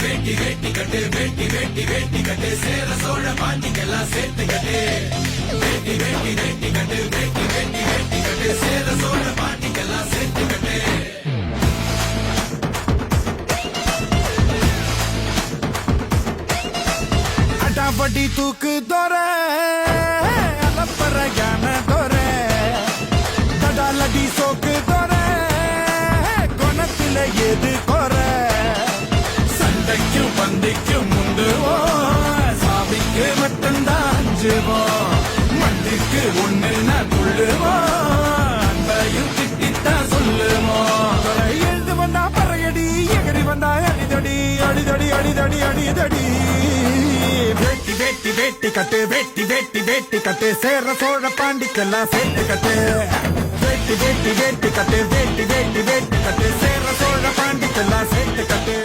வேட்டி வேட்டி கட்டு வேட்டி வேட்டி வேட்டி கட்டு சேர சோழ பாண்டிக்கெல்லாம் சேர்த்து கட்டு வேட்டி வேட்டி வேட்டி கட்டு வேட்டி வேட்டி வேட்டி கட்டு சேர சோழ பாண்டிக்கெல்லாம் சேர்த்து கட்டு அடாவடி தூக்கு தோற அலப்பற யான தோற தடாலடி சோக்கு தோற குணத்தில எது கோர சண்டைக்கும் பந்திக்கும் முந்துவோம் சாமிக்கு மட்டும்தான் அஞ்சுவோம் மண்ணுக்கு ஒண்ணுன்னா துள்ளுவோம் அன்பையும் திட்டித்தான் சொல்லுவோம் எழுந்து வந்தா பறையடி எகரி வந்தா அடிதடி அடிதடி அடிதடி அடிதடி வேட்டி வேட்டி வேட்டி கட்டு வேட்டி வேட்டி வேட்டி கட்டு சேர சோழ பாண்டிக்கெல்லாம் சேர்த்து கட்டு வேட்டி வேட்டி வேட்டி கட்டு வேட்டி வேட்டி வேட்டி கட்டு சேர சோழ பாண்டிக்கெல்லாம் சேர்த்து கட்டு